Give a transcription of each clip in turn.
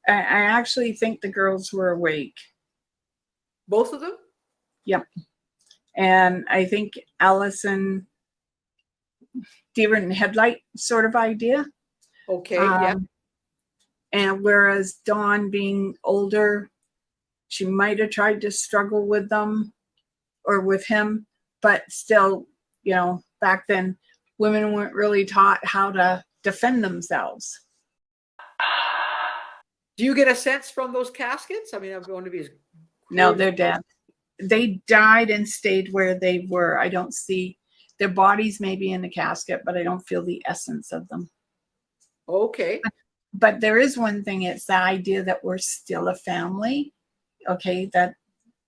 I actually think the girls were awake. Both of them? Yep. And I think Allison, deer in headlight sort of idea. Okay, yeah. And whereas Dawn, being older, she might have tried to struggle with them or with him, but still, back then, women weren't really taught how to defend themselves. Do you get a sense from those caskets? I mean, I'm going to be... No, they're dead. They died and stayed where they were. I don't see their bodies maybe in the casket, but I don't feel the essence of them. Okay. But there is one thing. It's the idea that we're still a family. Okay, that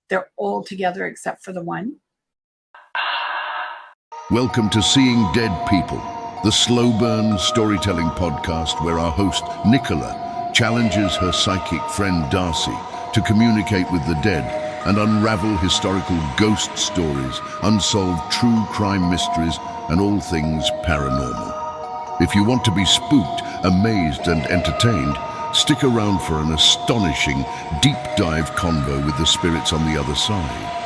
they're all together except for the one. Welcome to Seeing Dead People, the slow burn storytelling podcast where our host, Nicola, challenges her psychic friend Darcy to communicate with the dead and unravel historical ghost stories, unsolved true crime mysteries, and all things paranormal. If you want to be spooked, amazed, and entertained, stick around for an astonishing, deep dive convo with the spirits on the other side.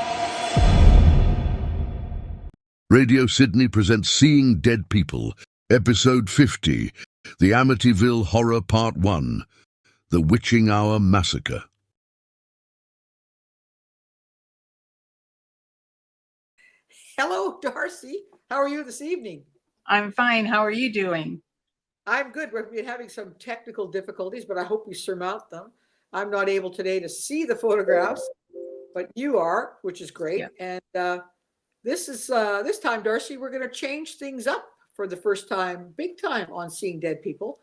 Radio Sydney presents Seeing Dead People, Episode 50, The Amityville Horror Part 1, The Witching Hour Massacre. Hello, Darcy. How are you this evening? I'm fine. How are you doing? I'm good. We've been having some technical difficulties, but I hope we surmount them. I'm not able today to see the photographs, but you are, which is great. Yeah. And this time, Darcy, we're going to change things up for the first time, big time, on Seeing Dead People.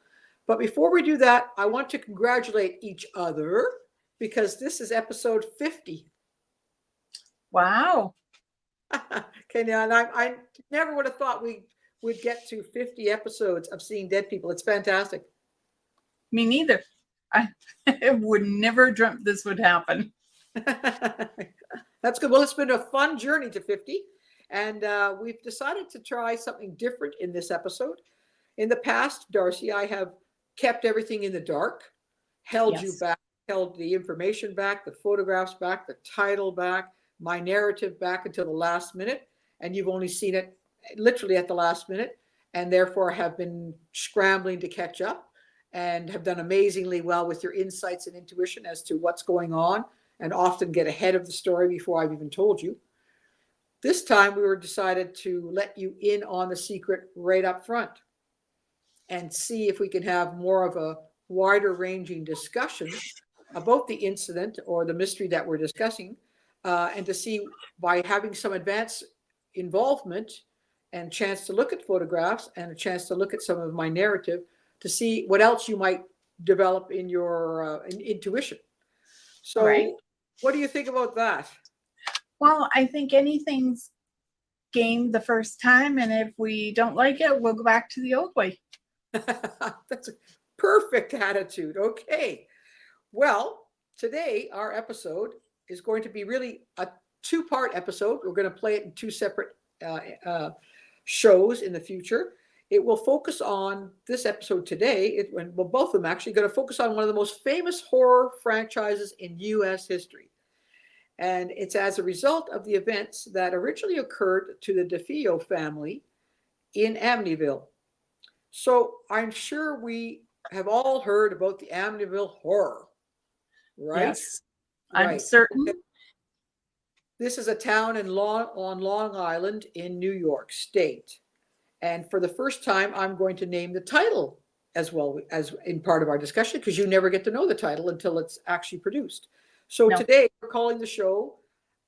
But before we do that, I want to congratulate each other because this is episode 50. Wow. Okay, now, and I never would have thought we would get to 50 episodes of Seeing Dead People. It's fantastic. Me neither. I would never dreamt this would happen. That's good. Well, it's been a fun journey to 50, and we've decided to try something different in this episode. In the past, Darcy, I have kept everything in the dark, held you back, held the information back, the photographs back, the title back, my narrative back until the last minute, and you've only seen it literally at the last minute, and therefore have been scrambling to catch up and have done amazingly well with your insights and intuition as to what's going on, and often get ahead of the story before I've even told you. This time we were decided to let you in on the secret right up front and see if we can have more of a wider ranging discussion about the incident or the mystery that we're discussing, and to see, by having some advanced involvement and chance to look at photographs and a chance to look at some of my narrative, to see what else you might develop in your intuition. So What do you think about that? Well, I think anything's game the first time, and if we don't like it, we'll go back to the old way. That's a perfect attitude. Okay. Well, today our episode is going to be really a two-part episode. We're going to play it in two separate shows in the future. It will focus on this episode today. Both of them actually going to focus on one of the most famous horror franchises in U.S. history. And it's as a result of the events that originally occurred to the DeFeo family in Amityville. So I'm sure we have all heard about the Amityville horror, right? Yes, I'm certain. This is a town on Long Island in New York State. And for the first time, I'm going to name the title as well as in part of our discussion, because you never get to know the title until it's actually produced. So today we're calling the show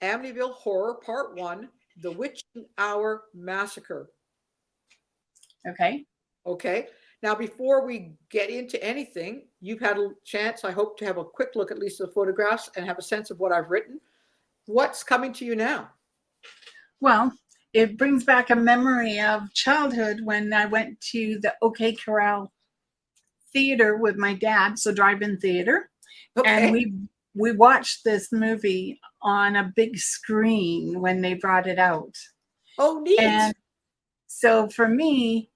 Amityville Horror Part 1, The Witching Hour Massacre. Okay. Okay. Now, before we get into anything, you've had a chance, I hope, to have a quick look at least at the photographs and have a sense of what I've written. What's coming to you now? Well, it brings back a memory of childhood when I went to the OK Corral Theater with my dad, so drive-in theater. Okay. And we watched this movie on a big screen when they brought it out. Oh, neat. And so for me,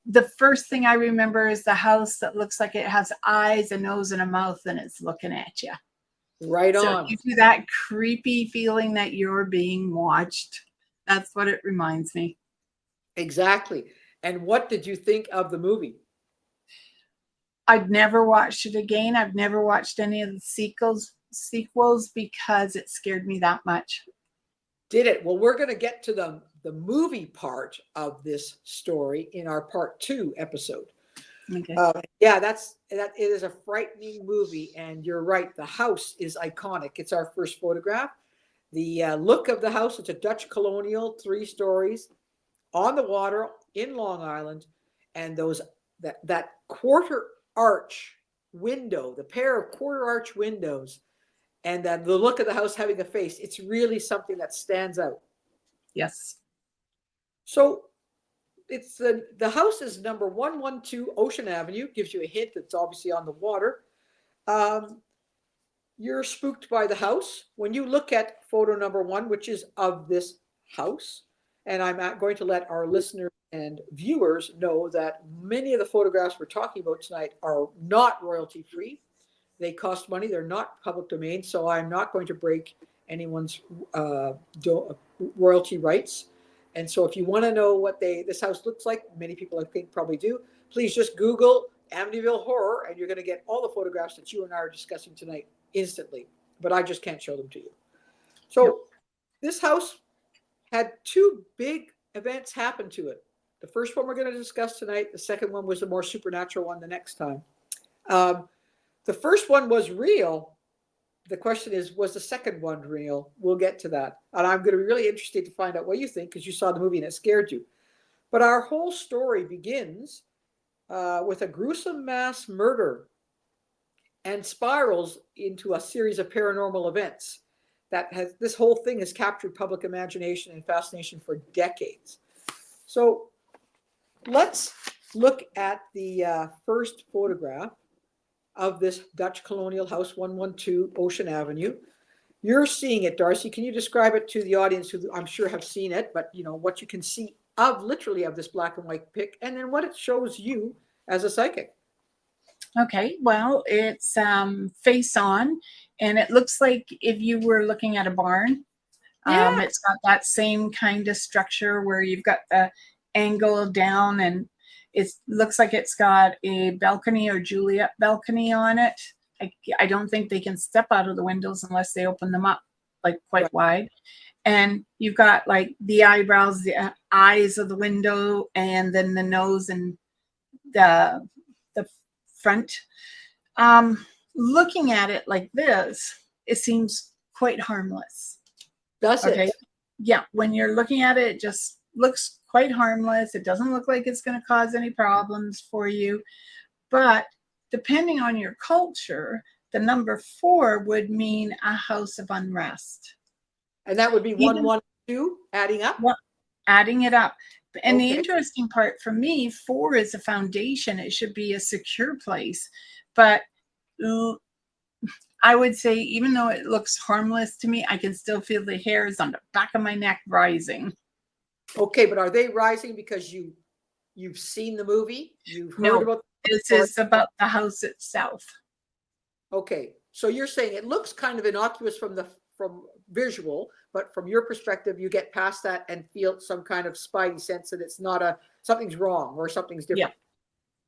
the first thing I remember is the house that looks like it has eyes, a nose, and a mouth, and it's looking at you. Right So on. it gives you that creepy feeling that you're being watched. That's what it reminds me. Exactly. And what did you think of the movie? I've never watched it again. I've never watched any of the sequels because it scared me that much. Did it? Well, we're going to get to the movie part of this story in our part 2 episode. Okay. Yeah, that it is a frightening movie, and you're right. The house is iconic. It's our first photograph. The look of the house, it's a Dutch colonial, 3 stories on the water in Long Island, and that quarter arch window, the pair of quarter arch windows, and then the look of the house having a face. It's really something that stands out. Yes. So it's the house is number 112 Ocean Avenue. Gives you a hint it's obviously on the water. You're spooked by the house. When you look at photo number 1, which is of this house, and I'm going to let our listeners and viewers know that many of the photographs we're talking about tonight are not royalty free. They cost money. They're not public domain, so I'm not going to break anyone's royalty rights. And so if you want to know what this house looks like, many people I think probably do, please just Google Amityville Horror, and you're going to get all the photographs that you and I are discussing tonight instantly. But I just can't show them to you. So this house had 2 big events happen to it. The first one we're going to discuss tonight. The second one was a more supernatural one the next time. The first one was real. The question is, was the second one real? We'll get to that. And I'm going to be really interested to find out what you think because you saw the movie and it scared you. But our whole story begins with a gruesome mass murder and spirals into a series of paranormal events. This whole thing has captured public imagination and fascination for decades. So let's look at the first photograph of this Dutch colonial house, 112 Ocean Avenue. You're seeing it, Darcy. Can you describe it to the audience who I'm sure have seen it, but what you can see literally of this black and white pic, and then what it shows you as a psychic? Okay, well, it's face on, and it looks like if you were looking at a barn. Yeah. It's got that same kind of structure where you've got the angle down, and it looks like it's got a balcony or Juliet balcony on it. I don't think they can step out of the windows unless they open them up like quite wide. And you've got like the eyebrows, the eyes of the window, and then the nose and the front. Looking at it like this, it seems quite harmless. Does it? Yeah, when you're looking at it, it just looks quite harmless. It doesn't look like it's going to cause any problems for you. But depending on your culture, the number 4 would mean a house of unrest. And that would be 112 adding up? Adding it up. And the interesting part for me, 4 is a foundation. It should be a secure place. But I would say, even though it looks harmless to me, I can still feel the hairs on the back of my neck rising. Okay, but are they rising because you've seen the movie? You've heard about this is about the house itself. Okay, so you're saying it looks kind of innocuous from visual, but from your perspective, you get past that and feel some kind of spidey sense that it's not something's wrong or something's different.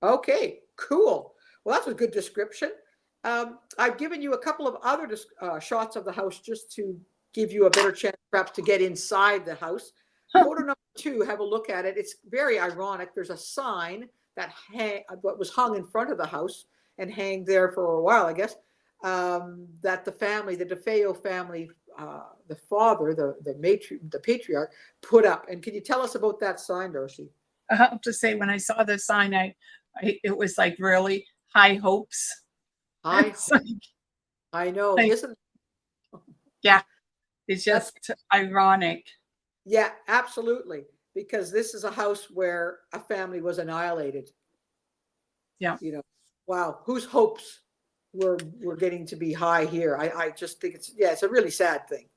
Yeah. Okay, cool. Well, that's a good description. I've given you a couple of other shots of the house just to give you a better chance perhaps to get inside the house. Photo number 2, have a look at it. It's very ironic. There's a sign that was hung in front of the house and hang there for a while, I guess, that the DeFeo family, the father, the patriarch, put up. And can you tell us about that sign, Darcy? I have to say, when I saw the sign, it was like really high hopes. I know, isn't it? Yeah, it's just ironic. Yeah, absolutely. Because this is a house where a family was annihilated. Yeah. Wow, whose hopes were getting to be high here? I just think it's a really sad thing.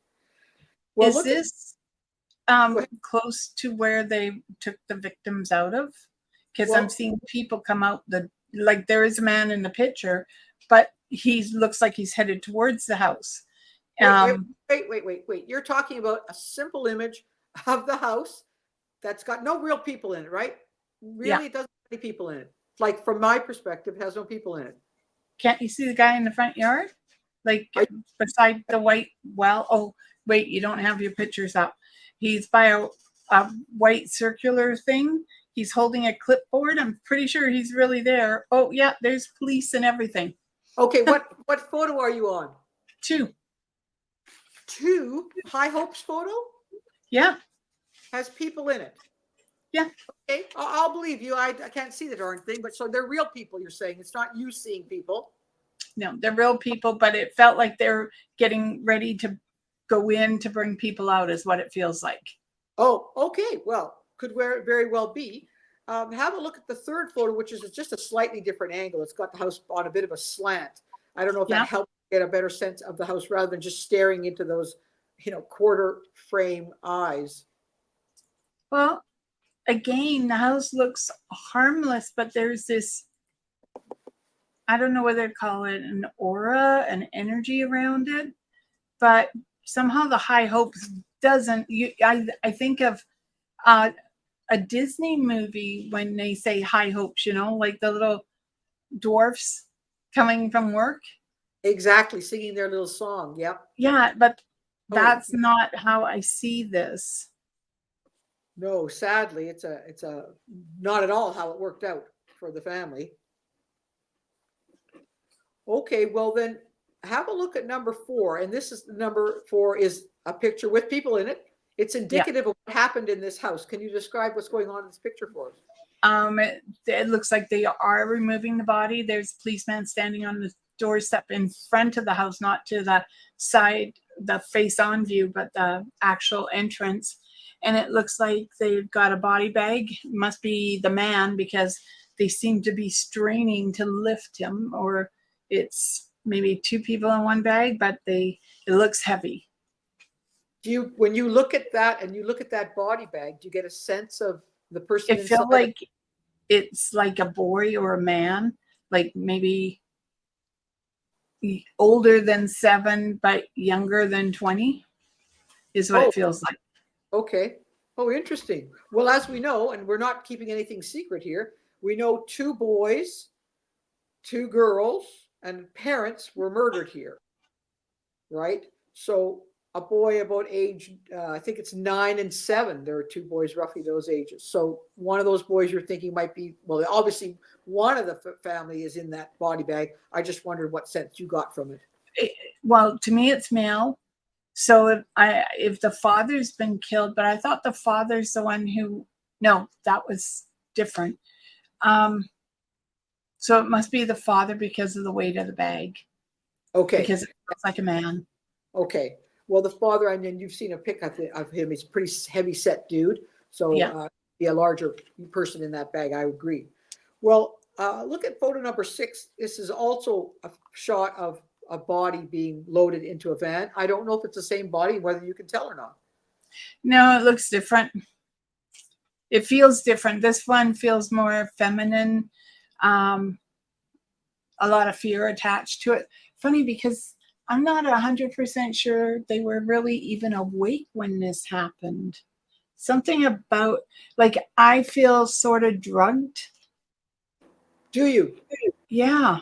Well, is this close to where they took the victims out of? because Well- I'm seeing people come out like there is a man in the picture, but he looks like he's headed towards the house. Wait. You're talking about a simple image of the house that's got no real people in it, right? Really, Yeah. it doesn't have any people in it. Like from my perspective, it has no people in it. Can't you see the guy in the front yard? Like I- beside the white well? Oh, wait, you don't have your pictures up. He's by a white circular thing. He's holding a clipboard. I'm pretty sure he's really there. Oh, yeah, there's police and everything. Okay, what photo are you on? 2. 2 High Hopes photo Yeah, has people in it. yeah. Okay, I'll believe you. I can't see the darn thing, but so they're real people. You're saying it's not you seeing people. No, they're real people, but it felt like they're getting ready to go in to bring people out, is what it feels like. Oh, okay. Well, could very well be. Have a look at the third photo, which is just a slightly different angle. It's got the house on a bit of a slant. I don't know if Yeah. that helps get a better sense of the house rather than just staring into those, quarter frame eyes. Well, again, the house looks harmless, but there's this, I don't know whether to call it an aura, an energy around it, but somehow the High Hopes doesn't. I think of a Disney movie when they say High Hopes, like the little dwarfs coming from work. Exactly, singing their little song. Yep. Yeah, but Oh. that's not how I see this. No, sadly, it's a not at all how it worked out for the family. Okay, well then have a look at number 4. And this is number 4 is a picture with people in it. It's indicative of what happened in this house. Can you describe what's going on in this picture for us? It looks like they are removing the body. There's a policeman standing on the doorstep in front of the house, not to the side, the face-on view, but the actual entrance. And it looks like they've got a body bag. It must be the man, because they seem to be straining to lift him, or it's maybe 2 people in one bag, but it looks heavy. When you look at that and you look at that body bag, do you get a sense of the person It inside? felt like it's like a boy or a man, like maybe older than 7 but younger than 20 is what it feels like. Okay. Oh, interesting. Well, as we know, and we're not keeping anything secret here, we know 2 boys, 2 girls, and parents were murdered here, right? So a boy about age, I think it's 9 and 7. There are 2 boys roughly those ages. So one of those boys you're thinking might be, well, obviously one of the family is in that body bag. I just wondered what sense you got from it. Well, to me, it's male. So if the father's been killed, but I thought the father's the one who, no, that was different. So it must be the father because of the weight of the bag. Okay. Because it looks like a man. Okay. Well, the father, and then you've seen a pic of him. He's a pretty heavy set dude. So Yeah. Be a larger person in that bag. I agree. Well, look at photo number 6. This is also a shot of a body being loaded into a van. I don't know if it's the same body, whether you can tell or not. No, it looks different. It feels different. This one feels more feminine. A lot of fear attached to it. Funny, because I'm not 100% sure they were really even awake when this happened. Something about, like, I feel sort of drugged. Do you? Yeah.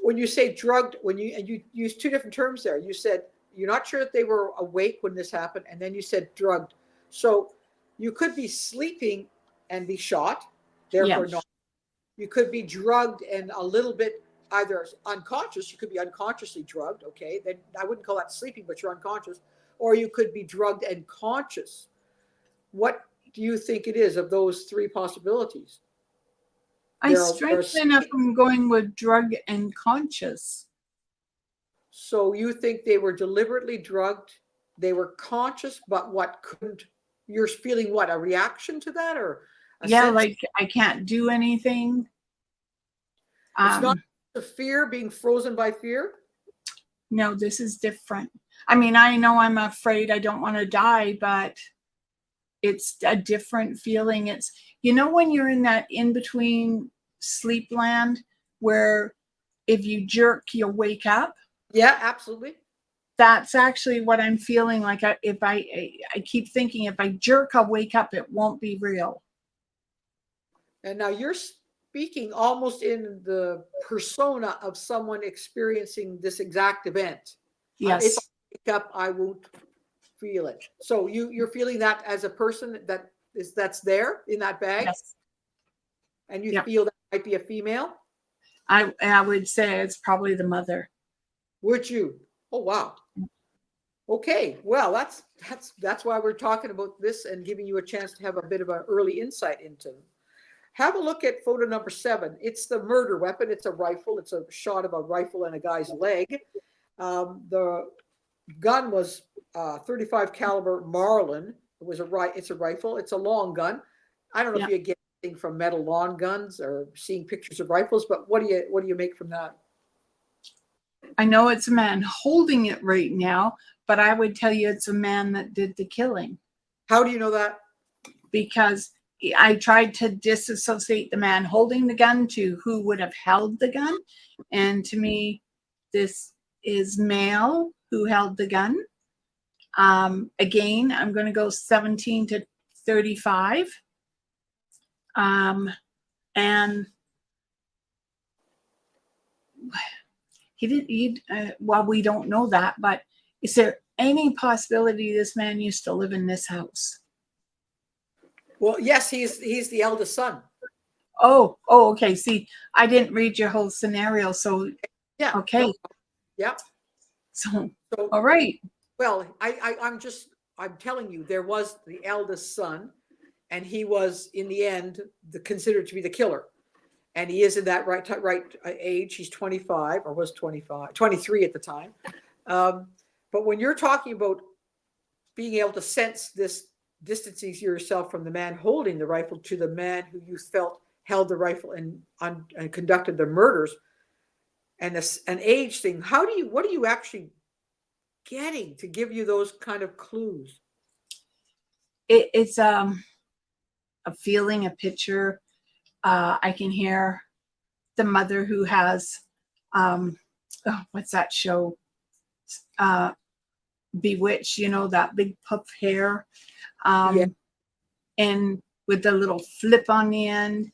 When you say drugged, and you use 2 different terms there. You said you're not sure that they were awake when this happened, and then you said drugged. So you could be sleeping and be shot, therefore not. You could be drugged and a little bit either unconscious. You could be unconsciously drugged. Okay, then I wouldn't call that sleeping, but you're unconscious. Or you could be drugged and conscious. What do you think it is of those 3 possibilities? I strangely enough am going with drug and conscious. So you think they were deliberately drugged? They were conscious, but what couldn't? You're feeling what, a reaction to that, or Yeah, like I can't do anything. It's not the fear, being frozen by fear. No, this is different. I mean, I know I'm afraid I don't want to die, but it's a different feeling. It's, you know, when you're in that in-between sleep land where if you jerk, you'll wake up. Yeah, absolutely. That's actually what I'm feeling like. I keep thinking if I jerk, I'll wake up. It won't be real. And now you're speaking almost in the persona of someone experiencing this exact event. If I Yes. wake up, I won't feel it. So you're feeling that as a person that's there in that bag, Yes. and you Yep. feel that might be a female. I would say it's probably the mother. Would you? Oh wow. Okay, well that's why we're talking about this and giving you a chance to have a bit of an early insight into them. Have a look at photo number 7. It's the murder weapon. It's a rifle. It's a shot of a rifle and a guy's leg. The gun was 35 caliber Marlin. It's a rifle. It's a long gun. I don't know if you get anything from metal long guns or seeing pictures of rifles, but what do you make from that? I know it's a man holding it right now, but I would tell you it's a man that did the killing. How do you know that? Because I tried to disassociate the man holding the gun to who would have held the gun. And to me, this is male who held the gun. Again, I'm going to go 17 to 35. And well, we don't know that, but is there any possibility this man used to live in this house? Well, yes, he's the eldest son. Oh, okay. See, I didn't read your whole scenario, so Yeah. okay. Yeah. So So all right. well, I'm telling you, there was the eldest son, and he was in the end considered to be the killer. And he is in that right age. He's 25 or was 23 at the time. But when you're talking about being able to sense this, distancing yourself from the man holding the rifle to the man who you felt held the rifle and conducted the murders, and an age thing, what are you actually getting to give you those kind of clues? It's a feeling, a picture. I can hear the mother who has what's that show? Bewitched, you know, that big puff hair. And with the little flip on the end.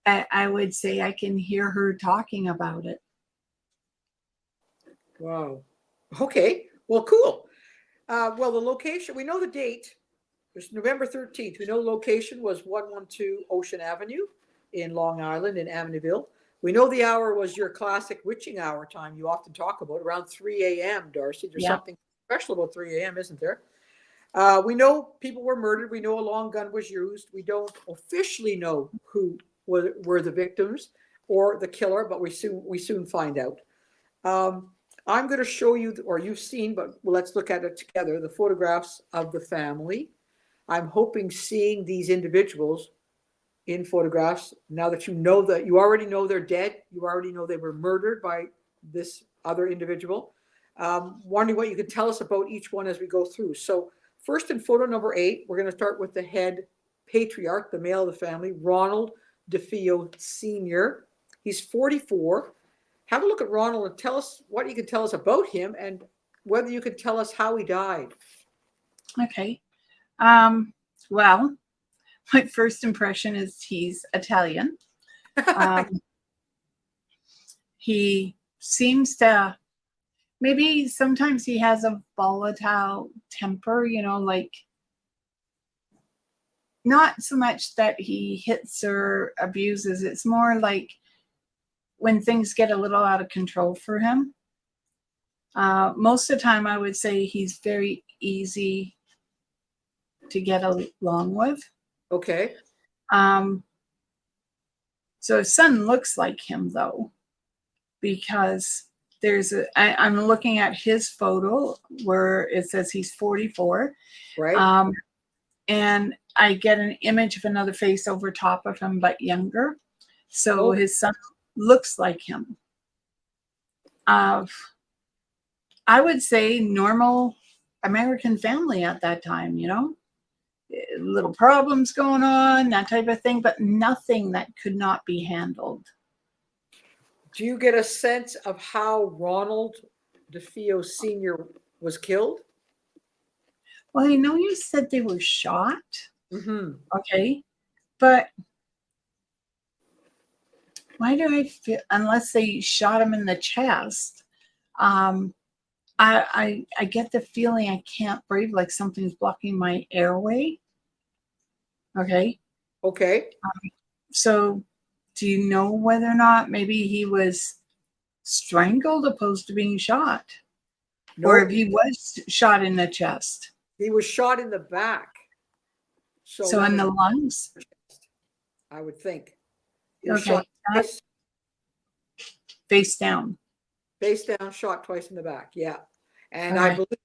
I would say I can hear her talking about it. Wow. Okay. Well, cool. Well, the location, we know the date. It's November 13th. We know the location was 112 Ocean Avenue in Long Island in Amityville. We know the hour was your classic witching hour time you often talk about, around 3 a.m., Darcy. There's something special about 3 a.m., isn't there? We know people were murdered. We know a long gun was used. We don't officially know who were the victims or the killer, but we soon find out. I'm going to show you, or you've seen, but let's look at it together, the photographs of the family. I'm hoping seeing these individuals in photographs, now that you already know they're dead, you already know they were murdered by this other individual. Wondering what you can tell us about each one as we go through. So first, in photo number 8, we're going to start with the head patriarch, the male of the family, Ronald DeFeo Sr. He's 44. Have a look at Ronald and tell us what you can tell us about him and whether you can tell us how he died. Okay. Well, my first impression is he's Italian. He seems to, maybe sometimes he has a volatile temper, you know, like not so much that he hits or abuses. It's more like when things get a little out of control for him. Most of the time, I would say he's very easy to get along with. Okay. So his son looks like him, though, because I'm looking at his photo where it says he's 44. Right. And I get an image of another face over top of him, but younger. So his son looks like him. I would say normal American family at that time, you know. little problems going on, that type of thing, but nothing that could not be handled. Do you get a sense of how Ronald DeFeo Sr. was killed? Well, I know you said they were shot. Mm-hmm. Okay. But why do I feel, unless they shot him in the chest, I get the feeling I can't breathe, like something's blocking my airway. Okay. Okay. So do you know whether or not maybe he was strangled opposed to being shot? Or if he was shot in the chest? He was shot in the back. So in the lungs? I would think. He was Okay. shot twice, Face down. face down, shot twice in the back. Yeah. And All I right. believe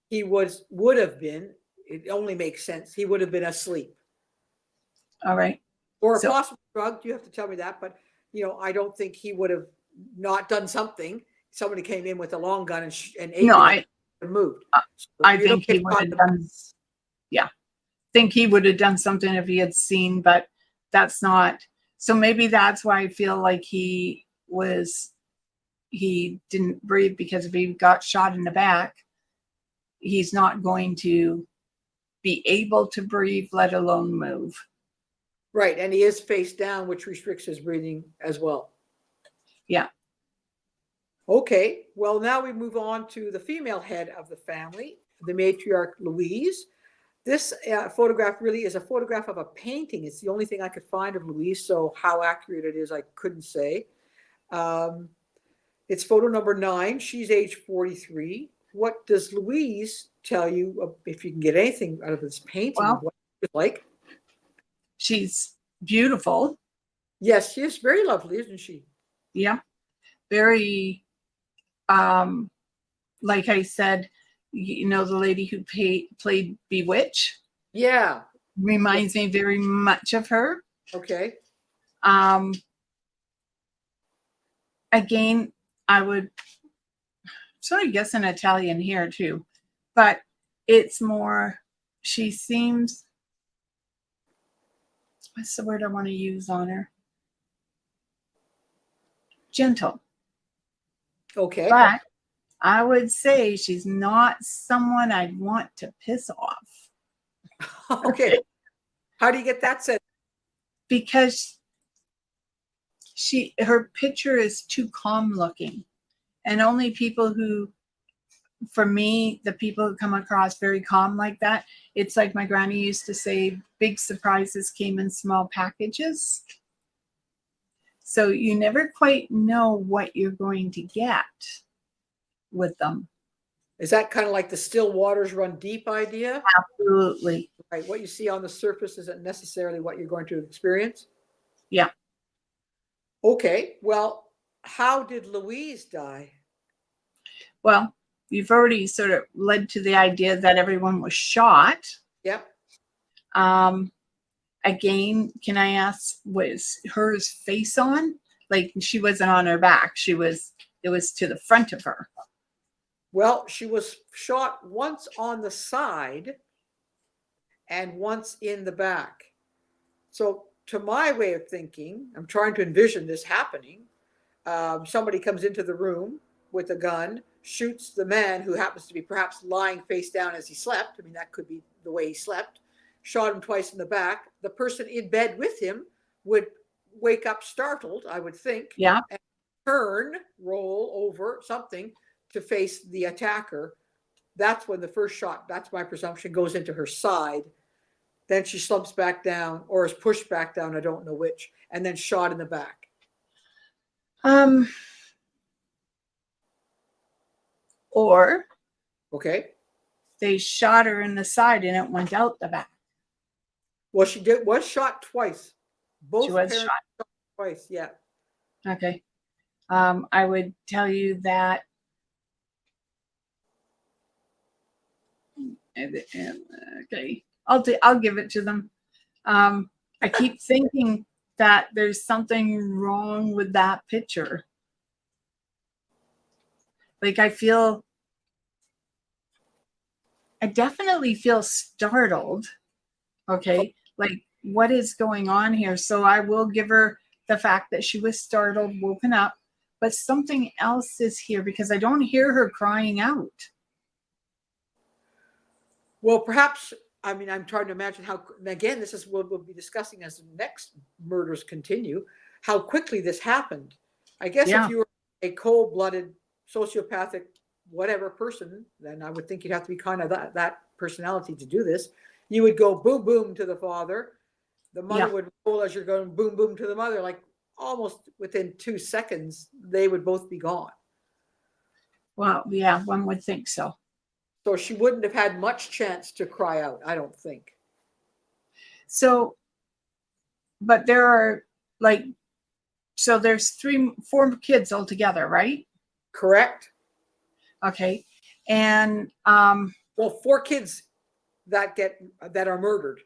he would have been, it only makes sense, he would have been asleep. All right. Or So- possibly drugged. You have to tell me that. But, I don't think he would have not done something. Somebody came in with a long gun and aimed No, it and moved. So I you don't think he get would shot have in the back. done. Yeah, think he would have done something if he had seen, but that's not. So maybe that's why I feel like he didn't breathe, because if he got shot in the back, he's not going to be able to breathe, let alone move. Right. And he is face down, which restricts his breathing as well. Yeah. Okay. Well, now we move on to the female head of the family, the matriarch Louise. This photograph really is a photograph of a painting. It's the only thing I could find of Louise. So how accurate it is, I couldn't say. It's photo number 9. She's age 43. What does Louise tell you, if you can get anything out of this painting, Well, of what she's like? She's beautiful. Yes, she is very lovely, isn't she? Yeah. Very, like I said, the lady who played Bewitch. Yeah. Reminds me very much of her. Okay. Again, I would sort of guess an Italian here too, but it's more, she seems, what's the word I want to use on her? Gentle. Okay. But I would say she's not someone I'd want to piss off. Okay. How do you get that sense? Because her picture is too calm looking, and only people who, for me, the people who come across very calm like that, it's like my granny used to say, big surprises came in small packages. So you never quite know what you're going to get with them. Is that kind of like the still waters run deep idea? Absolutely. Right. What you see on the surface isn't necessarily what you're going to experience. Yeah. Okay. Well, how did Louise die? Well, you've already sort of led to the idea that everyone was shot. Yep. Again, can I ask, was hers face on? Like, she wasn't on her back. It was to the front of her. Well, she was shot once on the side and once in the back. So to my way of thinking, I'm trying to envision this happening. Somebody comes into the room with a gun, shoots the man who happens to be perhaps lying face down as he slept. I mean, that could be the way he slept. Shot him twice in the back. The person in bed with him would wake up startled, I would think. Yeah. And turn, roll over, something to face the attacker. That's when the first shot, that's my presumption, goes into her side. Then she slumps back down, or is pushed back down, I don't know which, and then shot in the back. Or Okay. they shot her in the side and it went out the back. Well, she was shot twice. Both She was parents shot. twice, yeah. Okay. I would tell you that. Okay. I'll give it to them. I keep thinking that there's something wrong with that picture. Like, I definitely feel startled Okay. Like, what is going on here? So I will give her the fact that she was startled, woken up, but something else is here because I don't hear her crying out. Well, perhaps, I mean, I'm trying to imagine how, again, this is what we'll be discussing as the next murders continue, how quickly this happened. I guess Yeah. if you were a cold-blooded, sociopathic, whatever person, then I would think you'd have to be kind of that personality to do this. You would go boom, boom to the father. The mother Yeah. would roll as you're going boom, boom to the mother. Like almost within 2 seconds, they would both be gone. Well, yeah, one would think so. So she wouldn't have had much chance to cry out, I don't think. So, but there are like, so there's 4 kids altogether, right? Correct? Okay. And Well, 4 kids that are murdered.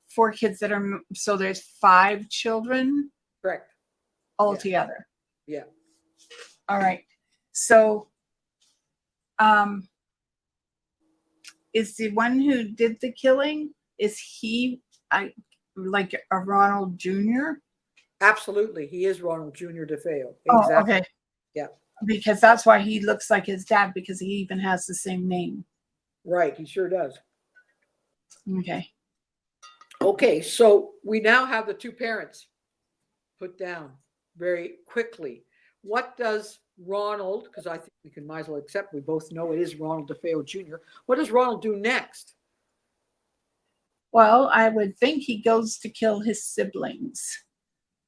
4 kids that are, so there's 5 children Correct. altogether. Yeah. All right. So, is the one who did the killing, is he like a Ronald Jr.? Absolutely. He is Ronald Jr. DeFeo. Oh, Exactly. okay. Yeah. Because that's why he looks like his dad, because he even has the same name. Right. He sure does. Okay. Okay. So we now have the 2 parents put down very quickly. What does Ronald, because I think we might as well accept, we both know it is Ronald DeFeo Jr. What does Ronald do next? Well, I would think he goes to kill his siblings.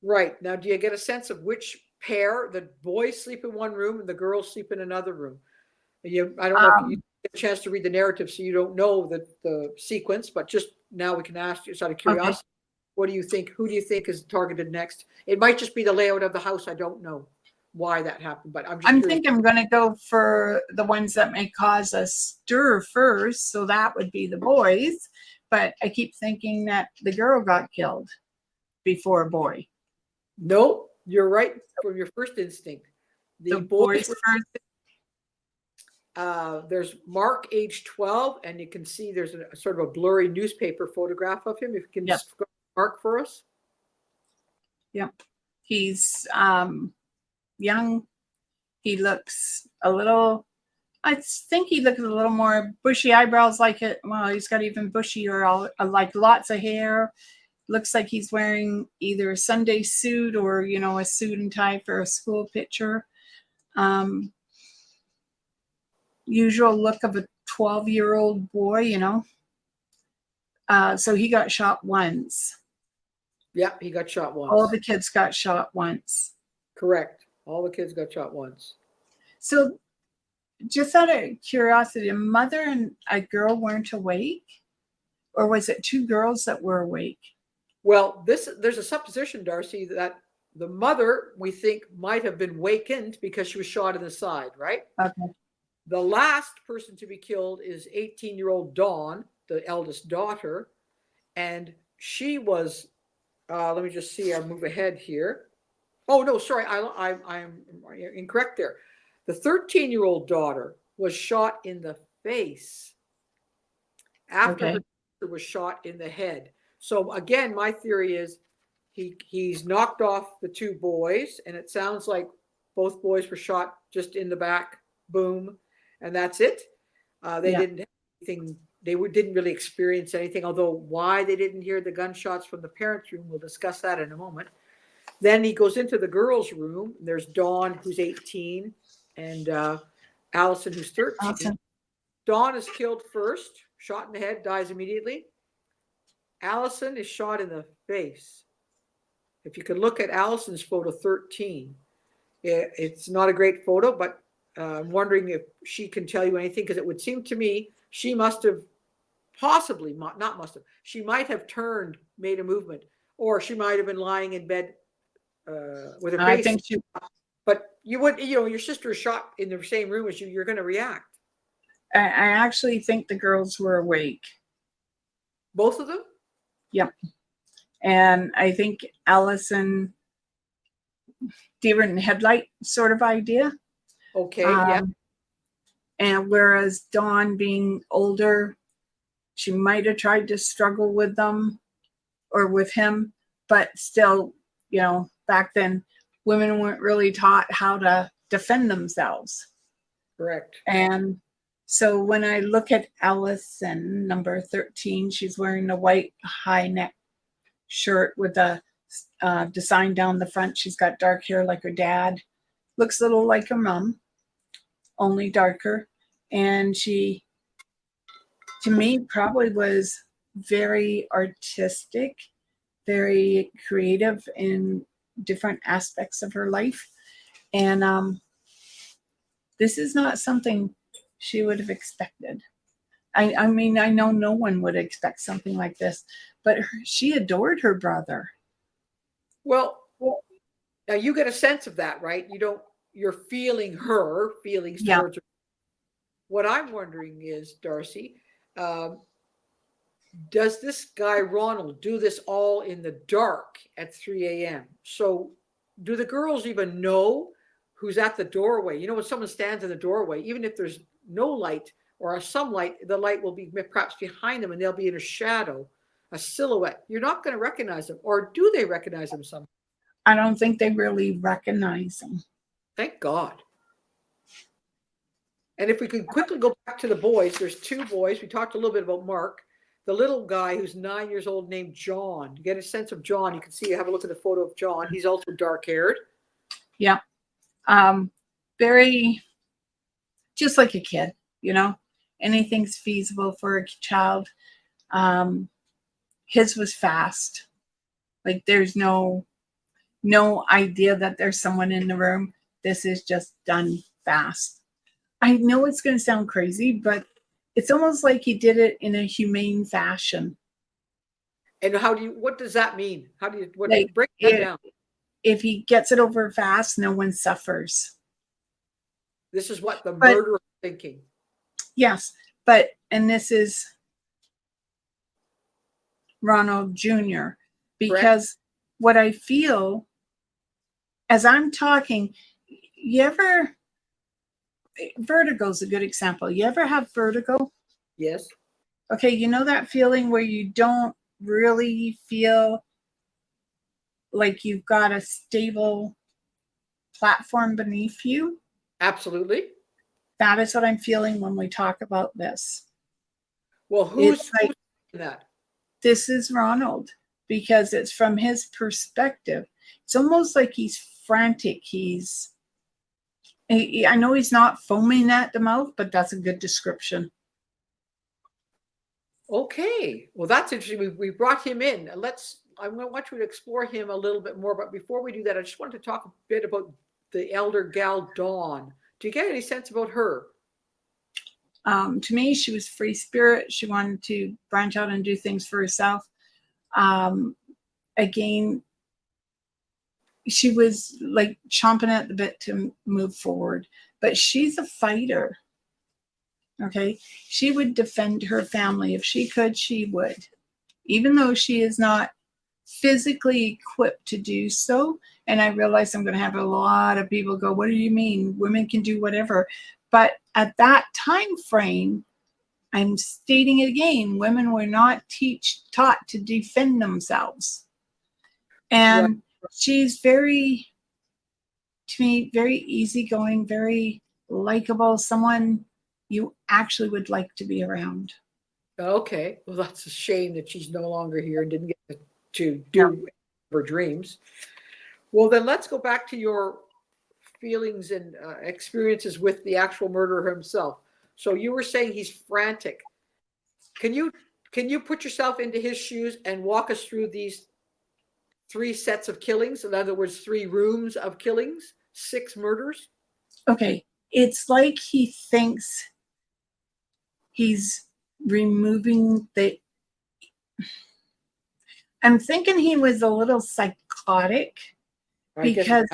Right. Now, do you get a sense of which pair? The boys sleep in one room and the girls sleep in another room. I don't know if you get a chance to read the narrative, so you don't know the sequence, but just now we can ask you, just out of curiosity, Okay. what do you think? Who do you think is targeted next? It might just be the layout of the house. I don't know why that happened, but I'm just curious. think I'm going to go for the ones that may cause a stir first. So that would be the boys. But I keep thinking that the girl got killed before a boy. No, you're right from your first instinct. The boys first. There's Mark, age 12, and you can see there's a sort of a blurry newspaper photograph of him. If you can just go Mark for us. Yep. He's young. He looks a little, I think he looks a little more bushy eyebrows, like it. Well, he's got even bushier, like lots of hair. Looks like he's wearing either a Sunday suit or, a suit and tie for a school picture. Usual look of a 12-year-old boy, So he got shot once. Yeah, he got shot once. All the kids got shot once. Correct. All the kids got shot once. So just out of curiosity, a mother and a girl weren't awake? Or was it 2 girls that were awake? Well, there's a supposition, Darcy, that the mother, we think, might have been wakened because she was shot in the side, right? Okay. The last person to be killed is 18-year-old Dawn, the eldest daughter. And she was, let me just see, I'll move ahead here. Oh, no, sorry, I'm incorrect there. The 13-year-old daughter was shot in the face after her sister was shot in the head. So again, my theory is he's knocked off the 2 boys, and it sounds like both boys were shot just in the back, boom, and that's it. They didn't have anything. They didn't really experience anything, although why they didn't hear the gunshots from the parents' room, we'll discuss that in a moment. Then he goes into the girls' room. There's Dawn, who's 18, and Allison, who's 13. Awesome. Dawn is killed first, shot in the head, dies immediately. Allison is shot in the face. If you can look at Allison's photo 13, it's not a great photo, but I'm wondering if she can tell you anything, because it would seem to me she must have possibly, not must have, she might have turned, made a movement, or she might have been lying in bed with her face. I think But you would, your sister is shot in the same room as you, you're going to react. I actually think the girls were awake. Both of them? Yep. And I think Allison, deer in the headlight sort of idea. Okay, yeah. And whereas Dawn, being older, She might have tried to struggle with them or with him, but still, you know, back then women weren't really taught how to defend themselves. Correct. And so when I look at Allison, number 13, she's wearing a white high neck shirt with a design down the front. She's got dark hair like her dad. Looks a little like her mom, only darker. And she, to me, probably was very artistic, very creative in different aspects of her life. And this is not something she would have expected. I mean, I know no one would expect something like this, but she adored her brother. Well, now you get a sense of that, right? You're feeling her feelings Yeah. towards her. What I'm wondering is, Darcy, does this guy Ronald do this all in the dark at 3 a.m.? So do the girls even know who's at the doorway? You know, when someone stands in the doorway, even if there's no light or some light, the light will be perhaps behind them and they'll be in a shadow, a silhouette. You're not going to recognize them. Or do they recognize them somehow? I don't think they really recognize him. Thank God. And if we could quickly go back to the boys, there's two boys. We talked a little bit about Mark, the little guy who's 9 years old named John. You get a sense of John. You can see, have a look at the photo of John. He's also dark haired. Yeah. Very, just like a kid, you know, anything's feasible for a child. His was fast. Like there's no idea that there's someone in the room. This is just done fast. I know it's going to sound crazy, but it's almost like he did it in a humane fashion. And what does that mean? Like, break that down? If he gets it over fast, no one suffers. This is what the murderer is thinking. Yes, and this is Ronald Jr. Because what I feel as I'm talking, vertigo's a good example. You ever have vertigo? Yes. Okay, you know that feeling where you don't really feel like you've got a stable platform beneath you? Absolutely. That is what I'm feeling when we talk about this. Well, who's that? This is Ronald, because it's from his perspective. It's almost like he's frantic. I know he's not foaming at the mouth, but that's a good description. Okay. Well, that's interesting. We brought him in. I want you to explore him a little bit more. But before we do that, I just wanted to talk a bit about the elder gal, Dawn. Do you get any sense about her? To me, she was free spirit. She wanted to branch out and do things for herself. Again, she was like chomping at the bit to move forward, but she's a fighter. Okay. She would defend her family. If she could, she would, even though she is not physically equipped to do so. And I realize I'm going to have a lot of people go, what do you mean? Women can do whatever. But at that time frame, I'm stating it again, women were not taught to defend themselves. And she's to me, very easygoing, very likable, someone you actually would like to be around. Okay. Well, that's a shame that she's no longer here and didn't get to do her dreams. Well, then let's go back to your feelings and experiences with the actual murderer himself. So you were saying he's frantic. Can you put yourself into his shoes and walk us through these 3 sets of killings? In other words, 3 rooms of killings, 6 murders? Okay. It's like he thinks he's removing I'm thinking he was a little psychotic, because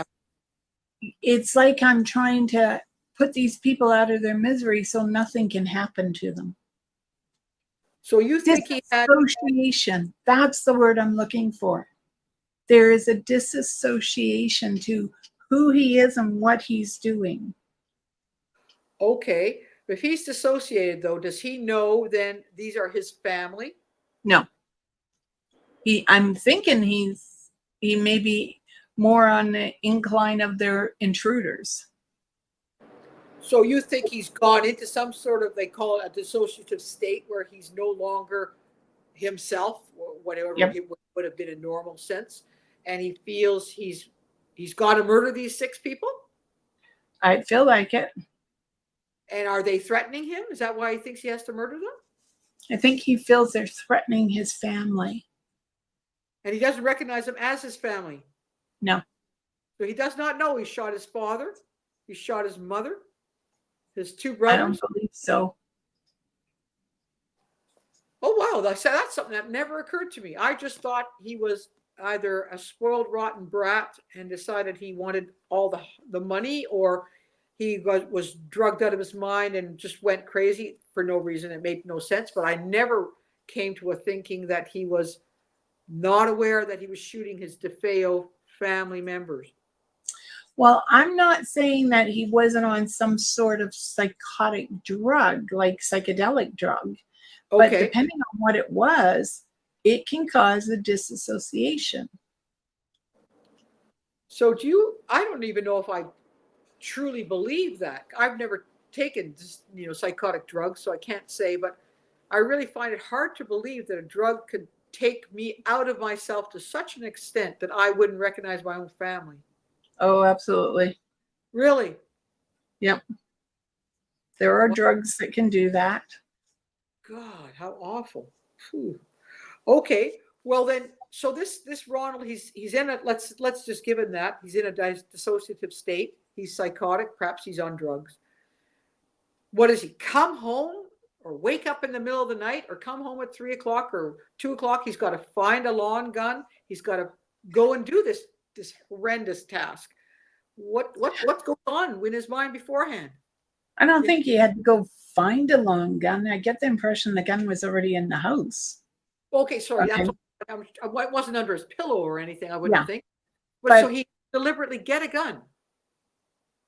it's like I'm trying to put these people out of their misery so nothing can happen to them. So you think he had disassociation? That's the word I'm looking for. There is a disassociation to who he is and what he's doing. Okay. If he's dissociated, though, does he know then these are his family? No. I'm thinking he may be more on the incline of their intruders. So you think he's gone into some sort of, they call it a dissociative state, where he's no longer himself, or whatever Yep. it would have been a normal sense, and he feels he's got to murder these 6 people? I feel like it. And are they threatening him? Is that why he thinks he has to murder them? I think he feels they're threatening his family. And he doesn't recognize them as his family? No. So he does not know he shot his father, he shot his mother, his 2 I brothers? don't believe so. Oh, wow. That's something that never occurred to me. I just thought he was either a spoiled, rotten brat and decided he wanted all the money, or he was drugged out of his mind and just went crazy for no reason. It made no sense. But I never came to a thinking that he was not aware that he was shooting his DeFeo family members. Well, I'm not saying that he wasn't on some sort of psychotic drug, like psychedelic drug. But Okay. depending on what it was, it can cause a disassociation. So I don't even know if I truly believe that. I've never taken, psychotic drugs, so I can't say, but I really find it hard to believe that a drug could take me out of myself to such an extent that I wouldn't recognize my own family. Oh, absolutely. Really? Yep. There are drugs that can do that. God, how awful. Whew. Okay. Well then, so this Ronald, he's in a, let's just give him that. He's in a dissociative state. He's psychotic. Perhaps he's on drugs. What does he come home or wake up in the middle of the night or come home at 3 o'clock or 2 o'clock? He's got to find a lawn gun. He's got to go and do this horrendous task. What goes on in his mind beforehand? I don't think he had to go find a long gun. I get the impression the gun was already in the house. Okay, sorry. Okay. It wasn't under his pillow or anything, I wouldn't think. But so he deliberately get a gun.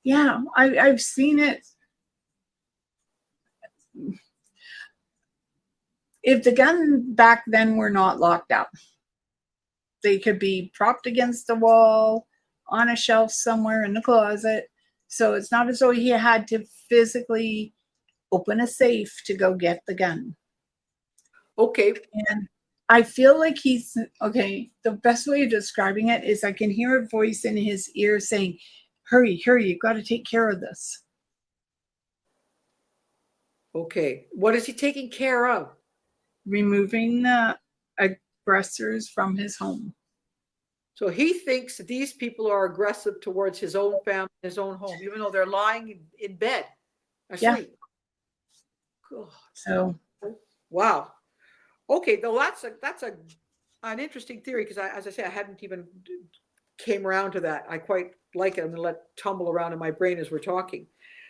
Yeah, I've seen it. If the gun back then were not locked up, they could be propped against the wall, on a shelf somewhere in the closet. So it's not as though he had to physically open a safe to go get the gun. Okay. And I feel like the best way of describing it is I can hear a voice in his ear saying, hurry, you've got to take care of this. Okay. What is he taking care of? Removing the aggressors from his home. So he thinks that these people are aggressive towards his own family, his own home, even though they're lying in bed asleep. Yeah. God. So, wow. Okay, though that's an interesting theory, because as I say, I hadn't even came around to that. I quite like it. I'm going to let it tumble around in my brain as we're talking.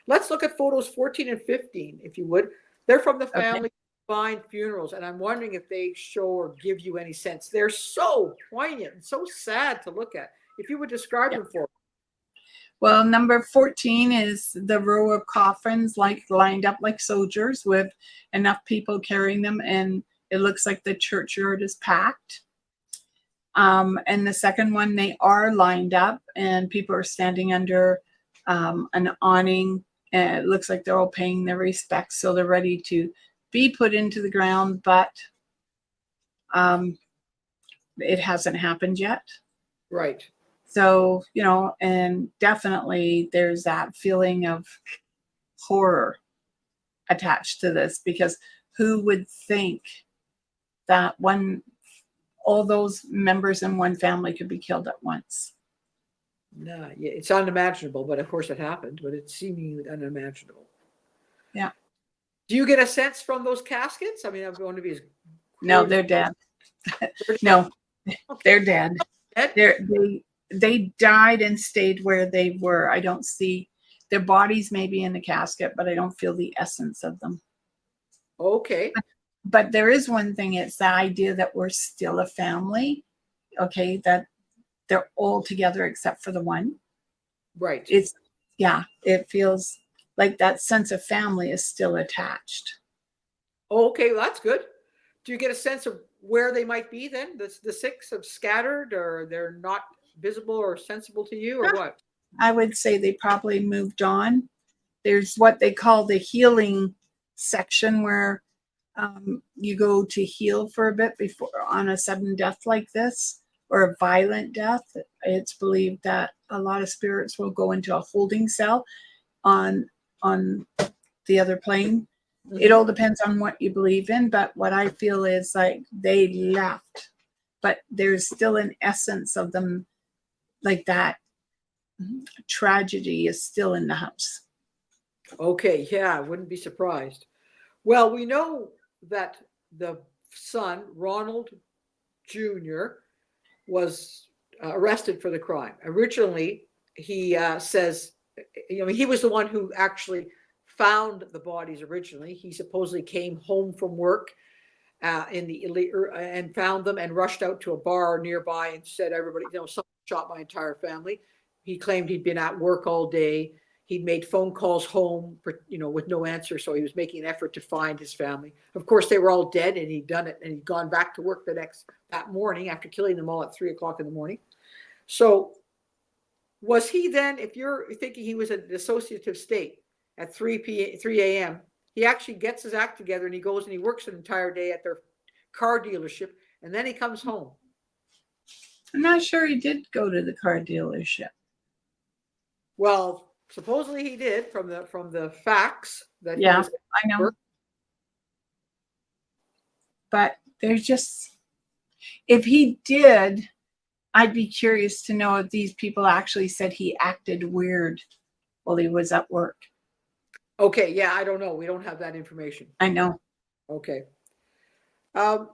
Let's look at photos 14 and 15, if you would. They're from the family Fine funerals, and I'm wondering if they show or give you any sense. They're so poignant and so sad to look at. If you would describe them for me. Well, number 14 is the row of coffins lined up like soldiers with enough people carrying them, and it looks like the churchyard is packed. And the second one, they are lined up and people are standing under an awning, and it looks like they're all paying their respects, so they're ready to be put into the ground, but it hasn't happened yet. Right. So, and definitely there's that feeling of horror attached to this, because who would think that all those members in one family could be killed at once? No, yeah, it's unimaginable, but of course it happened, but it's seemingly unimaginable. Yeah. Do you get a sense from those caskets? I mean, I'm going to be as no, they're dead. No, they're dead. They died and stayed where they were. I don't see their bodies maybe in the casket, but I don't feel the essence of them. Okay. But there is one thing. It's the idea that we're still a family. Okay. That they're all together except for the one. Right. It feels like that sense of family is still attached. Oh, okay, well, that's good. Do you get a sense of where they might be then? The six have scattered, or they're not visible or sensible to you, or what? I would say they probably moved on. There's what they call the healing section where you go to heal for a bit before on a sudden death like this or a violent death. It's believed that a lot of spirits will go into a holding cell on the other plane. Mm-hmm. It all depends on what you believe in, but what I feel is like they left, but there's still an essence of them, like that tragedy is still in the house. Okay, yeah, I wouldn't be surprised. Well, we know that the son, Ronald Jr., was arrested for the crime. Originally, he says, he was the one who actually found the bodies originally. He supposedly came home from work and found them and rushed out to a bar nearby and said, everybody, someone shot my entire family. He claimed he'd been at work all day. He'd made phone calls home, with no answer. So he was making an effort to find his family. Of course, they were all dead, and he'd done it, and he'd gone back to work that morning after killing them all at 3:00 in the morning. So was he then, if you're thinking he was in a dissociative state at 3 a.m., he actually gets his act together and he goes and he works an entire day at their car dealership, and then he comes home. I'm not sure he did go to the car dealership. Well, supposedly he did from the facts that Yeah, he was I know. work. But there's just, if he did, I'd be curious to know if these people actually said he acted weird while he was at work. Okay, yeah, I don't know. We don't have that information. I know. Okay.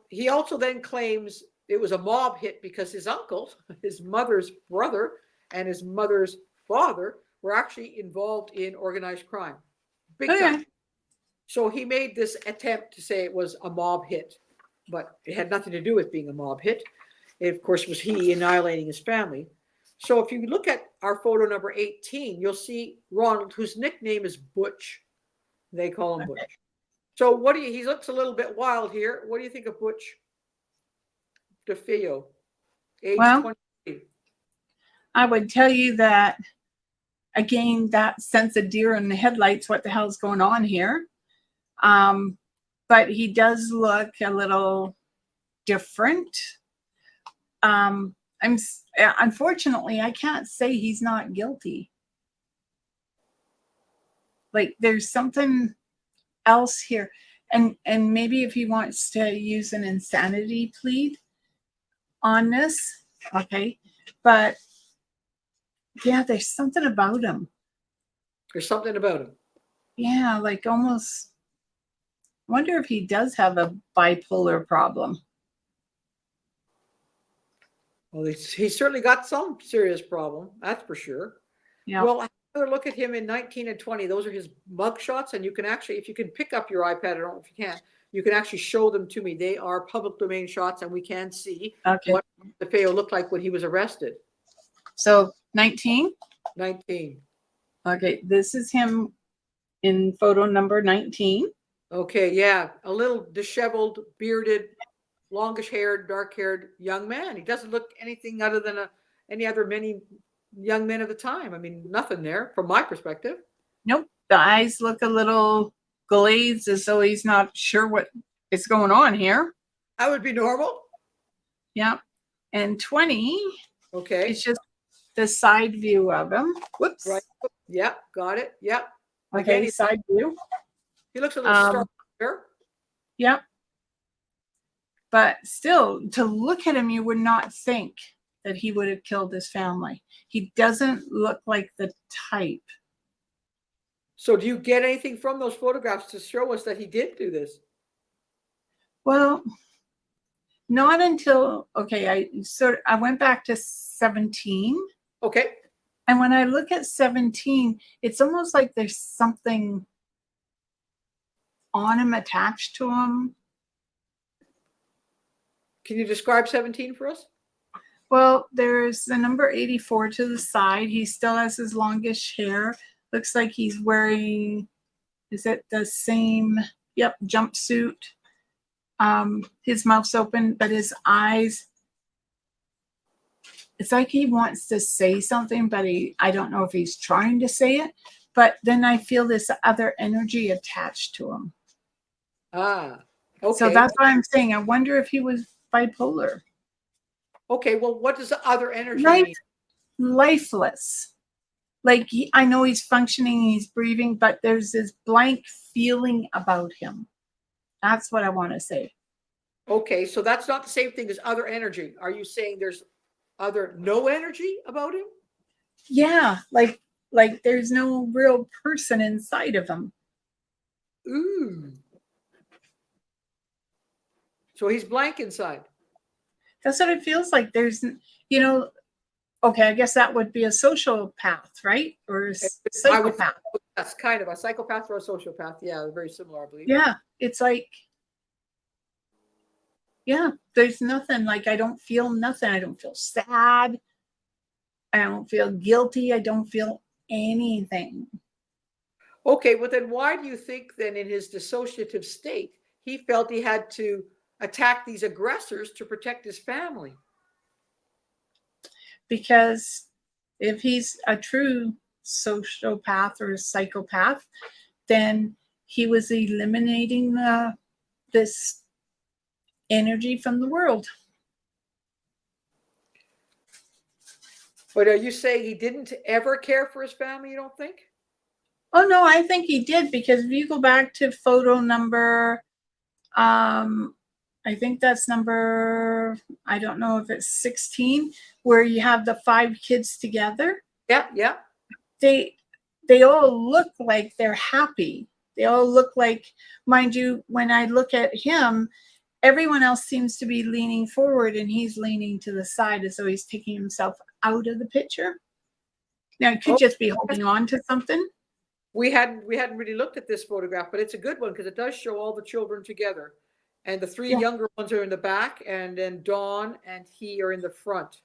He also then claims it was a mob hit because his uncle, his mother's brother, and his mother's father were actually involved in organized crime. Big time. So he made this attempt to say it was a mob hit, but it had nothing to do with being a mob hit. It, of course, was he annihilating his family. So if you look at our photo number 18, you'll see Ronald, whose nickname is Butch. They call him Butch. So he looks a little bit wild here. What do you think of Butch DeFeo, age 23? I would tell you that, again, that sense of deer in the headlights, what the hell's going on here? But he does look a little different. Unfortunately, I can't say he's not guilty. Like there's something else here. And maybe if he wants to use an insanity plea on this, okay. But yeah, there's something about him. There's something about him. Yeah, like almost, I wonder if he does have a bipolar problem. Well, he's certainly got some serious problem, that's for sure. Yeah. Well, have another look at him in 19 and 20. Those are his mug shots, and you can actually, if you can pick up your iPad, I don't know if you can, you can actually show them to me. They are public domain shots, and we can see what DeFeo looked like when he was arrested. So 19? 19. Okay, this is him in photo number 19. Okay, yeah, a little disheveled, bearded, longish-haired, dark-haired young man. He doesn't look anything other than any other many young men of the time. I mean, nothing there from my perspective. Nope, the eyes look a little glazed as though he's not sure what is going on here. That would be normal. Yeah, and 20. Okay, it's just the side view of him. Whoops. Right. Yeah, got it. Yeah. Okay, Again, side view. He looks a little stark there. Yeah. But still, to look at him, you would not think that he would have killed his family. He doesn't look like the type. So do you get anything from those photographs to show us that he did do this? Well, not until, okay, I went back to 17. Okay. And when I look at 17, it's almost like there's something on him, attached to him. Can you describe 17 for us? Well, there's the number 84 to the side. He still has his longish hair. Looks like he's wearing, is it the same, yep, jumpsuit. His mouth's open, but his eyes, it's like he wants to say something, but I don't know if he's trying to say it. But then I feel this other energy attached to him. Ah, okay. So that's what I'm saying. I wonder if he was bipolar. Okay, well, what does the other energy mean? Lifeless. Like, I know he's functioning, he's breathing, but there's this blank feeling about him. That's what I want to say. Okay, so that's not the same thing as other energy. Are you saying there's no energy about him? Yeah, like there's no real person inside of him. Ooh. So he's blank inside. That's what it feels like. There's, okay, I guess that would be a sociopath, right? Or a psychopath. That's kind of a psychopath or a sociopath. Yeah, they're very similar, I believe. Yeah, it's like, yeah, there's nothing. Like, I don't feel nothing. I don't feel sad. I don't feel guilty. I don't feel anything. Okay, well then why do you think then in his dissociative state, he felt he had to attack these aggressors to protect his family? Because if he's a true sociopath or psychopath, then he was eliminating this energy from the world. But are you saying he didn't ever care for his family, you don't think? Oh, no, I think he did, because if you go back to photo number, I think that's number, I don't know if it's 16, where you have the 5 kids together. Yeah, yeah. They all look like they're happy. They all look like, mind you, when I look at him, everyone else seems to be leaning forward and he's leaning to the side as though he's taking himself out of the picture. Now, it could just be holding on to something. We hadn't really looked at this photograph, but it's a good one because it does show all the children together. And the 3 younger ones are in the back, and then Dawn and he are in the front.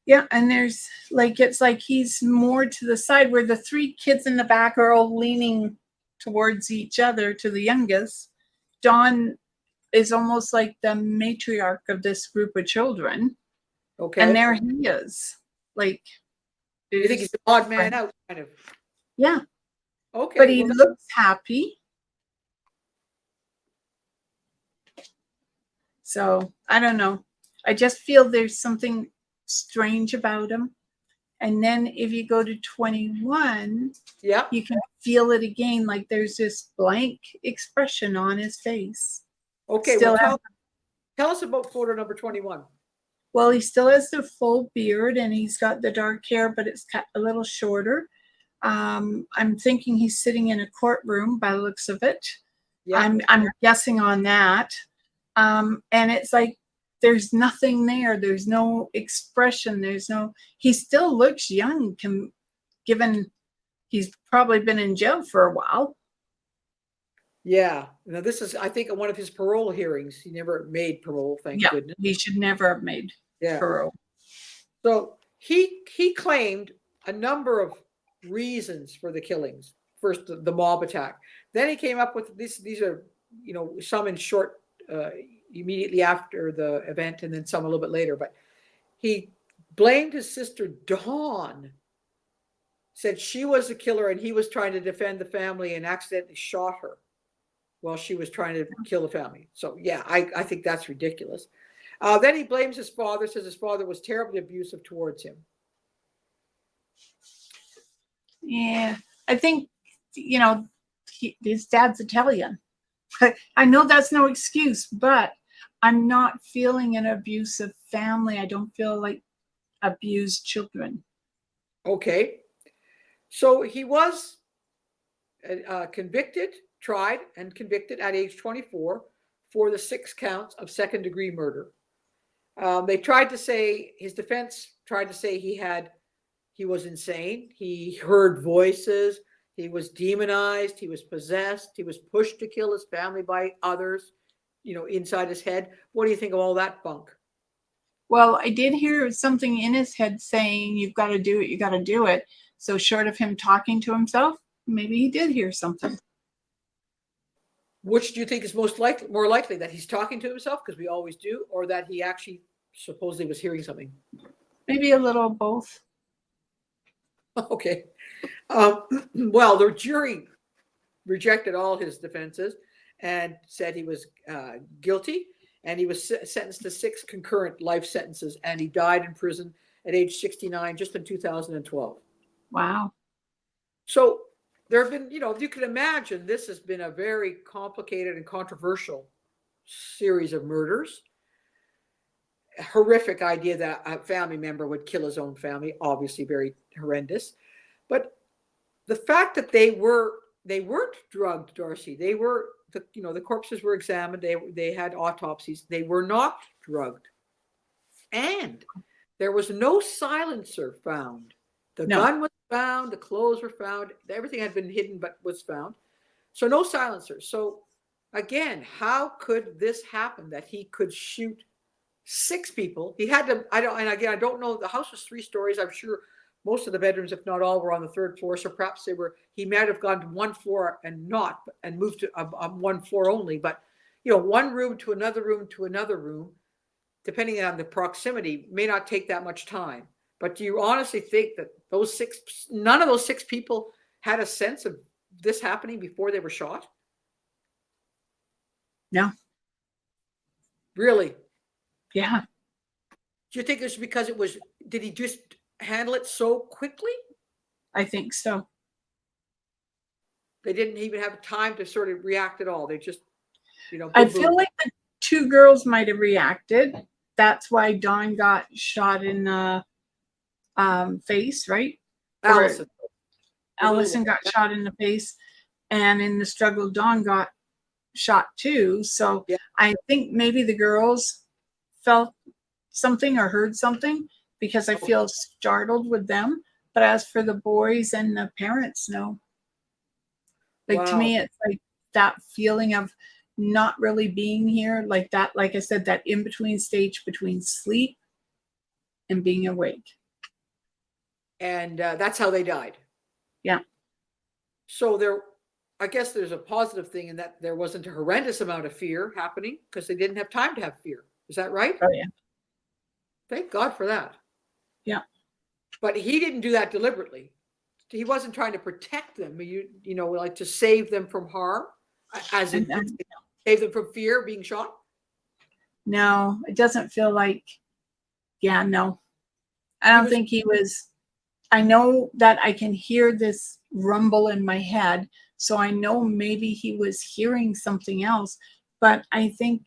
Yeah, and there's like, it's like he's more to the side, where the 3 kids in the back are all leaning towards each other, to the youngest. Dawn is almost like the matriarch of this group of children. Okay. And there he is. Like, you think he's the odd man out, kind of? Yeah. Okay. But he looks happy. So I don't know. I just feel there's something strange about him. And then if you go to 21, yeah, you can feel it again. Like there's this blank expression on his face. Okay. Well, tell us about photo number 21. Well, he still has the full beard and he's got the dark hair, but it's cut a little shorter. I'm thinking he's sitting in a courtroom by the looks of it. Yeah. I'm guessing on that. And it's like, there's nothing there. There's no expression. He still looks young, given he's probably been in jail for a while. Yeah. Now this is, I think, one of his parole hearings. He never made parole, thank goodness. He should never have made parole. So he claimed a number of reasons for the killings. First, the mob attack. Then he came up with this. These are, some in short, immediately after the event, and then some a little bit later. But he blamed his sister Dawn. Said she was the killer, and he was trying to defend the family and accidentally shot her while she was trying to kill the family. So yeah, I think that's ridiculous. Then he blames his father. Says his father was terribly abusive towards him. Yeah, I think, his dad's Italian. I know that's no excuse, but I'm not feeling an abusive family. I don't feel like abused children. Okay. So he was tried and convicted at age 24 for the 6 counts of second-degree murder. His defense tried to say he was insane. He heard voices. He was demonized. He was possessed. He was pushed to kill his family by others, inside his head. What do you think of all that bunk? Well, I did hear something in his head saying, you've got to do it. You got to do it. So short of him talking to himself, maybe he did hear something. Which do you think is more likely, that he's talking to himself, because we always do, or that he actually supposedly was hearing something? Maybe a little of both. Okay. Well, the jury rejected all his defenses and said he was guilty, and he was sentenced to 6 concurrent life sentences, and he died in prison at age 69 just in 2012. Wow. So there have been, if you can imagine, this has been a very complicated and controversial series of murders. A horrific idea that a family member would kill his own family, obviously very horrendous. But the fact that they weren't drugged, Darcy, the corpses were examined, they had autopsies, they were not drugged. And there was no silencer found. The gun was found, the clothes were found, everything had been hidden but was found. So no silencer. So again, how could this happen, that he could shoot 6 people? He had to, I don't know, the house was 3 stories. I'm sure most of the bedrooms, if not all, were on the 3rd floor. So perhaps he might have gone to 1 floor and moved to 1 floor only. But, one room to another room, depending on the proximity, may not take that much time. But do you honestly think that none of those 6 people had a sense of this happening before they were shot? No. Really? Yeah. Do you think it's because did he just handle it so quickly? I think so. They didn't even have time to sort of react at all. They just, I feel like the 2 girls might have reacted. That's why Dawn got shot in the face, right? Allison got shot in the face, and in the struggle, Dawn got shot too. So yeah. I think maybe the girls felt something or heard something, because I feel startled with them. But as for the boys and the parents, no. Like, to me, it's like that feeling of not really being here, like that, like I said, that in-between stage between sleep and being awake. And that's how they died. Yeah. So I guess there's a positive thing in that there wasn't a horrendous amount of fear happening, because they didn't have time to have fear. Is that right? Oh, yeah. Thank God for that. Yeah. But he didn't do that deliberately. He wasn't trying to protect them, like to save them from harm, as in save them from fear of being shot. No, it doesn't feel like, no. I don't think he was. I know that I can hear this rumble in my head, so I know maybe he was hearing something else, but I think,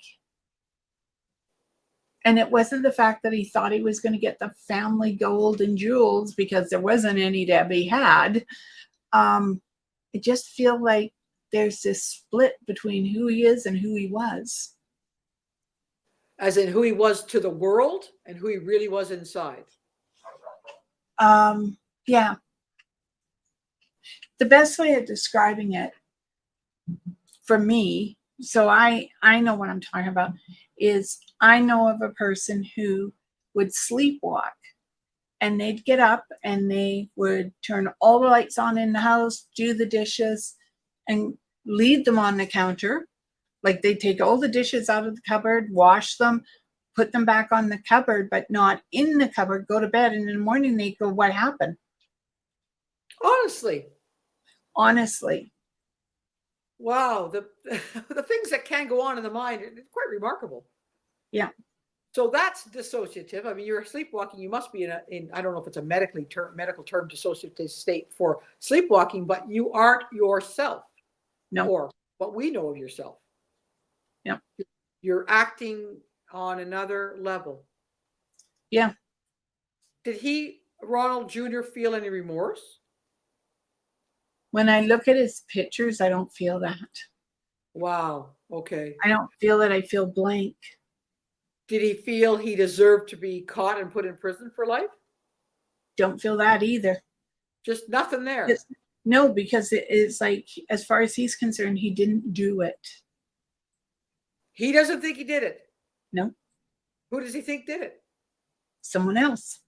and it wasn't the fact that he thought he was going to get the family gold and jewels, because there wasn't any to be had. I just feel like there's this split between who he is and who he was. As in who he was to the world and who he really was inside. Yeah. The best way of describing it for me, so I know what I'm talking about, is I know of a person who would sleepwalk, and they'd get up and they would turn all the lights on in the house, do the dishes, and leave them on the counter. Like, they'd take all the dishes out of the cupboard, wash them, put them back on the cupboard, but not in the cupboard, go to bed, and in the morning they'd go, what happened? Honestly. Wow. The things that can go on in the mind, it's quite remarkable. Yeah. So that's dissociative. I mean, you're sleepwalking. You must be in I don't know if it's a medical term, dissociative state for sleepwalking, but you aren't yourself. No. Or what we know of yourself. Yeah. You're acting on another level. Yeah. Did Ronald Jr., feel any remorse? When I look at his pictures, I don't feel that. Wow. Okay. I don't feel it. I feel blank. Did he feel he deserved to be caught and put in prison for life? Don't feel that either. Just nothing there. No, because it is like, as far as he's concerned, he didn't do it. He doesn't think he did it. No. Who does he think did it? Someone else.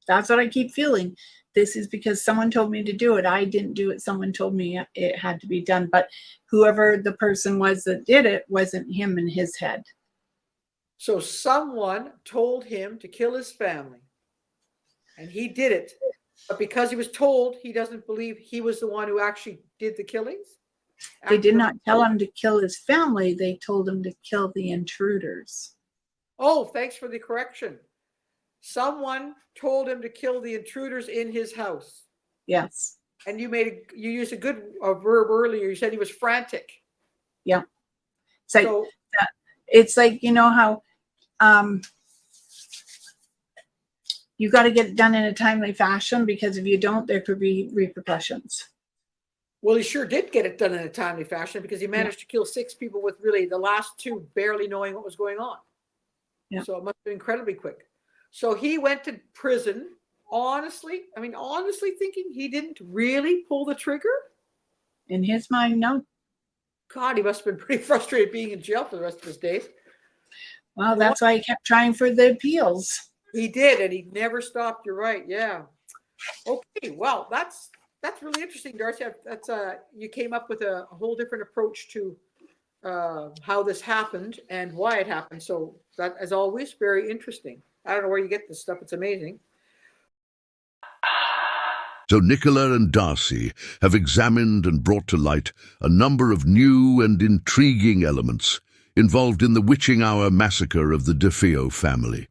That's what I keep feeling. this is because someone told me to do it. I didn't do it. Someone told me it had to be done. But whoever the person was that did it wasn't him in his head. So someone told him to kill his family, and he did it. But because he was told, he doesn't believe he was the one who actually did the killings? They did not tell him to kill his family. They told him to kill the intruders. Oh, thanks for the correction. Someone told him to kill the intruders in his house. Yes. And you used a good verb earlier. You said he was frantic. Yeah. It's like, you know how you got to get it done in a timely fashion, because if you don't, there could be repercussions. Well, he sure did get it done in a timely fashion, because he managed to kill 6 people with really the last 2 barely knowing what was going on. Yeah. So it must have been incredibly quick. So he went to prison, honestly thinking he didn't really pull the trigger. In his mind, no. God, he must have been pretty frustrated being in jail for the rest of his days. Well, that's why he kept trying for the appeals. He did, and he never stopped. You're right. Yeah. Okay. Well, that's really interesting, Darcy. That's you came up with a whole different approach to how this happened and why it happened. So that, as always, very interesting. I don't know where you get this stuff. It's amazing. So Nicola and Darcy have examined and brought to light a number of new and intriguing elements involved in the witching hour massacre of the DeFeo family.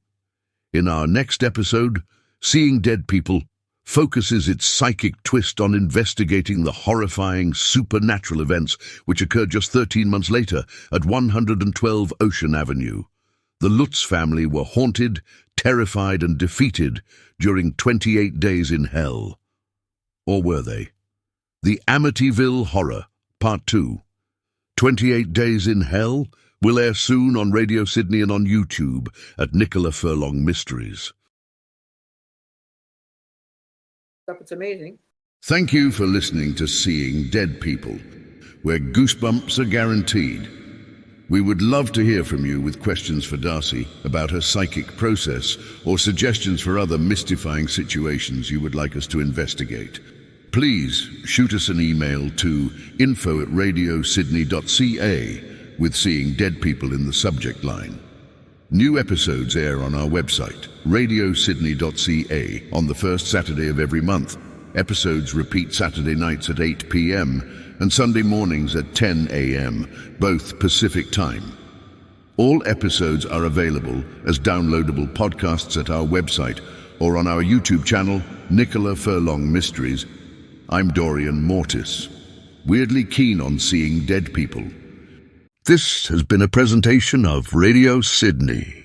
In our next episode, Seeing Dead People focuses its psychic twist on investigating the horrifying supernatural events which occurred just 13 months later at 112 Ocean Avenue. The Lutz family were haunted, terrified, and defeated during 28 days in hell. Or were they? The Amityville Horror, Part 2. 28 Days in Hell will air soon on Radio Sydney and on YouTube at Nicola Furlong Mysteries. It's amazing. Thank you for listening to Seeing Dead People, where goosebumps are guaranteed. We would love to hear from you with questions for Darcy about her psychic process or suggestions for other mystifying situations you would like us to investigate. Please shoot us an email to info@radiosydney.ca with Seeing Dead People in the subject line. New episodes air on our website, radiosydney.ca, on the first Saturday of every month. Episodes repeat Saturday nights at 8 p.m. and Sunday mornings at 10 a.m., both Pacific time. All episodes are available as downloadable podcasts at our website or on our YouTube channel, Nicola Furlong Mysteries. I'm Dorian Mortis, weirdly keen on seeing dead people. This has been a presentation of Radio Sydney.